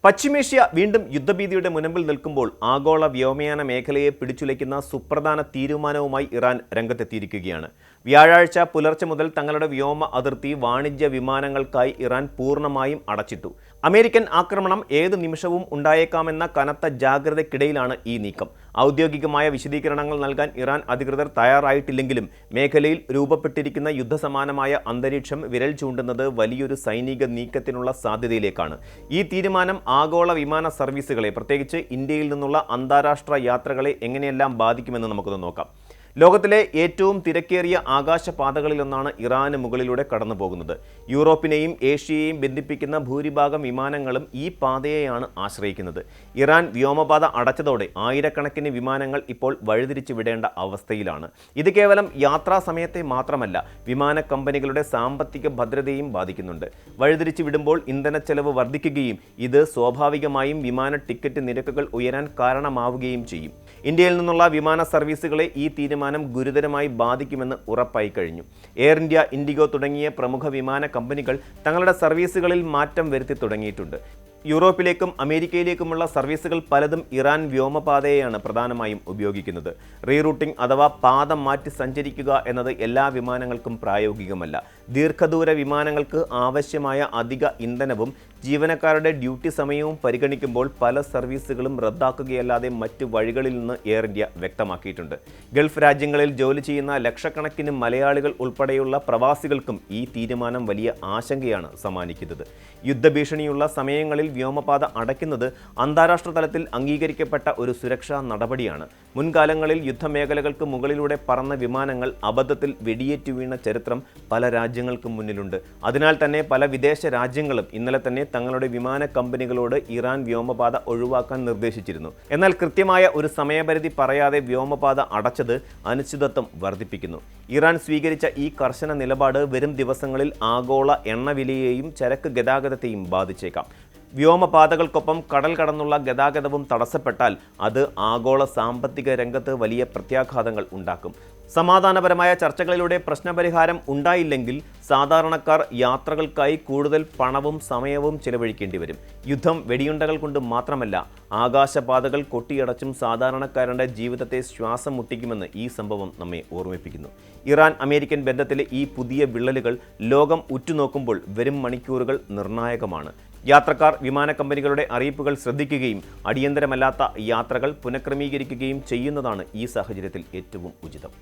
പശ്ചിമേഷ്യ വീണ്ടും യുദ്ധഭീതിയുടെ മുനമ്പിൽ നിൽക്കുമ്പോൾ ആഗോള വ്യോമയാന മേഖലയെ പിടിച്ചുലയ്ക്കുന്ന സുപ്രധാന തീരുമാനവുമായി ഇറാൻ രംഗത്തെത്തിയിരിക്കുകയാണ്. വ്യാഴാഴ്ച പുലർച്ചെ മുതൽ തങ്ങളുടെ വ്യോമ അതിർത്തി വാണിജ്യ വിമാനങ്ങൾക്കായി ഇറാൻ പൂർണ്ണമായും അടച്ചിട്ടു. അമേരിക്കൻ ആക്രമണം ഏത് നിമിഷവും ഉണ്ടായേക്കാമെന്ന കനത്ത ജാഗ്രതയ്ക്കിടയിലാണ് ഈ നീക്കം. ഔദ്യോഗികമായ വിശദീകരണങ്ങൾ നൽകാൻ ഇറാൻ അധികൃതർ തയ്യാറായിട്ടില്ലെങ്കിലും മേഖലയിൽ രൂപപ്പെട്ടിരിക്കുന്ന യുദ്ധസമാനമായ അന്തരീക്ഷം വിരൽ ചൂണ്ടുന്നത് വലിയൊരു സൈനിക നീക്കത്തിനുള്ള സാധ്യതയിലേക്കാണ്. ഈ തീരുമാനം ആഗോള വിമാന സർവീസുകളെ, പ്രത്യേകിച്ച് ഇന്ത്യയിൽ നിന്നുള്ള അന്താരാഷ്ട്ര യാത്രകളെ എങ്ങനെയെല്ലാം ബാധിക്കുമെന്ന് നമുക്കൊന്ന് നോക്കാം. ലോകത്തിലെ ഏറ്റവും തിരക്കേറിയ ആകാശപാതകളിലൊന്നാണ് ഇറാന് മുകളിലൂടെ കടന്നു പോകുന്നത്. യൂറോപ്പിനെയും ഏഷ്യയെയും ബന്ധിപ്പിക്കുന്ന ഭൂരിഭാഗം വിമാനങ്ങളും ഈ പാതയെയാണ് ആശ്രയിക്കുന്നത്. ഇറാൻ വ്യോമപാത അടച്ചതോടെ ആയിരക്കണക്കിന് വിമാനങ്ങൾ ഇപ്പോൾ വഴിതിരിച്ചു വിടേണ്ട അവസ്ഥയിലാണ്. ഇത് കേവലം യാത്രാ സമയത്തെ മാത്രമല്ല, വിമാന കമ്പനികളുടെ സാമ്പത്തിക ഭദ്രതയും ബാധിക്കുന്നുണ്ട്. വഴിതിരിച്ചു വിടുമ്പോൾ ഇന്ധനച്ചെലവ് വർദ്ധിക്കുകയും ഇത് സ്വാഭാവികമായും വിമാന ടിക്കറ്റ് നിരക്കുകൾ ഉയരാൻ കാരണമാവുകയും ചെയ്യും. ഇന്ത്യയിൽ നിന്നുള്ള വിമാന സർവീസുകളെ ഈ തീരുമാനം ഗുരുതരമായി ബാധിക്കുമെന്ന് ഉറപ്പായി കഴിഞ്ഞു. എയർ ഇന്ത്യ, ഇൻഡിഗോ തുടങ്ങിയ പ്രമുഖ വിമാന കമ്പനികൾ തങ്ങളുടെ സർവീസുകളിൽ മാറ്റം വരുത്തി തുടങ്ങിയിട്ടുണ്ട്. യൂറോപ്പിലേക്കും അമേരിക്കയിലേക്കുമുള്ള സർവീസുകൾ പലതും ഇറാൻ വ്യോമപാതയെയാണ് പ്രധാനമായും ഉപയോഗിക്കുന്നത്. റീറൂട്ടിംഗ് അഥവാ പാത മാറ്റി സഞ്ചരിക്കുക എന്നത് എല്ലാ വിമാനങ്ങൾക്കും പ്രായോഗികമല്ല. ദീർഘദൂര വിമാനങ്ങൾക്ക് ആവശ്യമായ അധിക ഇന്ധനവും ജീവനക്കാരുടെ ഡ്യൂട്ടി സമയവും പരിഗണിക്കുമ്പോൾ പല സർവീസുകളും റദ്ദാക്കുകയല്ലാതെ മറ്റു വഴികളിൽ നിന്ന് എയർ ഇന്ത്യ വ്യക്തമാക്കിയിട്ടുണ്ട്. ഗൾഫ് രാജ്യങ്ങളിൽ ജോലി ചെയ്യുന്ന ലക്ഷക്കണക്കിന് മലയാളികൾ ഉൾപ്പെടെയുള്ള പ്രവാസികൾക്കും ഈ തീരുമാനം വലിയ ആശങ്കയാണ് സമ്മാനിക്കുന്നത്. യുദ്ധഭീഷണിയുള്ള സമയങ്ങളിൽ വ്യോമപാത അടയ്ക്കുന്നത് അന്താരാഷ്ട്ര തലത്തിൽ അംഗീകരിക്കപ്പെട്ട ഒരു സുരക്ഷാ നടപടിയാണ്. മുൻകാലങ്ങളിൽ യുദ്ധമേഖലകൾക്ക് മുകളിലൂടെ പറന്ന വിമാനങ്ങൾ അബദ്ധത്തിൽ വെടിയേറ്റു വീണ ചരിത്രം പല രാജ്യങ്ങൾക്കും മുന്നിലുണ്ട്. അതിനാൽ തന്നെ പല വിദേശ രാജ്യങ്ങളും ഇന്നലെ തന്നെ തങ്ങളുടെ വിമാന കമ്പനികളോട് ഇറാൻ വ്യോമപാത ഒഴിവാക്കാൻ നിർദ്ദേശിച്ചിരുന്നു. എന്നാൽ കൃത്യമായ ഒരു സമയപരിധി പറയാതെ വ്യോമപാത അടച്ചത് അനിശ്ചിതത്വം വർദ്ധിപ്പിക്കുന്നു. ഇറാൻ സ്വീകരിച്ച ഈ കർശന നിലപാട് വരും ദിവസങ്ങളിൽ ആഗോള എണ്ണവിലയെയും ചരക്ക് ഗതാഗതത്തെയും ബാധിച്ചേക്കാം. വ്യോമപാതകൾക്കൊപ്പം കടൽ കടന്നുള്ള ഗതാഗതവും തടസ്സപ്പെട്ടാൽ അത് ആഗോള സാമ്പത്തിക രംഗത്ത് വലിയ പ്രത്യാഘാതങ്ങൾ ഉണ്ടാക്കും. സമാധാനപരമായ ചർച്ചകളിലൂടെ പ്രശ്നപരിഹാരം ഉണ്ടായില്ലെങ്കിൽ സാധാരണക്കാർ യാത്രകൾക്കായി കൂടുതൽ പണവും സമയവും ചെലവഴിക്കേണ്ടി വരും. യുദ്ധം വെടിയുണ്ടകൾ കൊണ്ട് മാത്രമല്ല, ആകാശപാതകൾ കൊട്ടിയടച്ചും സാധാരണക്കാരുടെ ജീവിതത്തെ ശ്വാസം മുട്ടിക്കുമെന്ന് ഈ സംഭവം നമ്മെ ഓർമ്മിപ്പിക്കുന്നു. ഇറാൻ അമേരിക്കൻ ബന്ധത്തിലെ ഈ പുതിയ വിള്ളലുകൾ ലോകം ഉറ്റുനോക്കുമ്പോൾ വരും മണിക്കൂറുകൾ നിർണായകമാണ്. യാത്രക്കാർ വിമാന കമ്പനികളുടെ അറിയിപ്പുകൾ ശ്രദ്ധിക്കുകയും അടിയന്തരമല്ലാത്ത യാത്രകൾ പുനഃക്രമീകരിക്കുകയും ചെയ്യുന്നതാണ് ഈ സാഹചര്യത്തിൽ ഏറ്റവും ഉചിതം.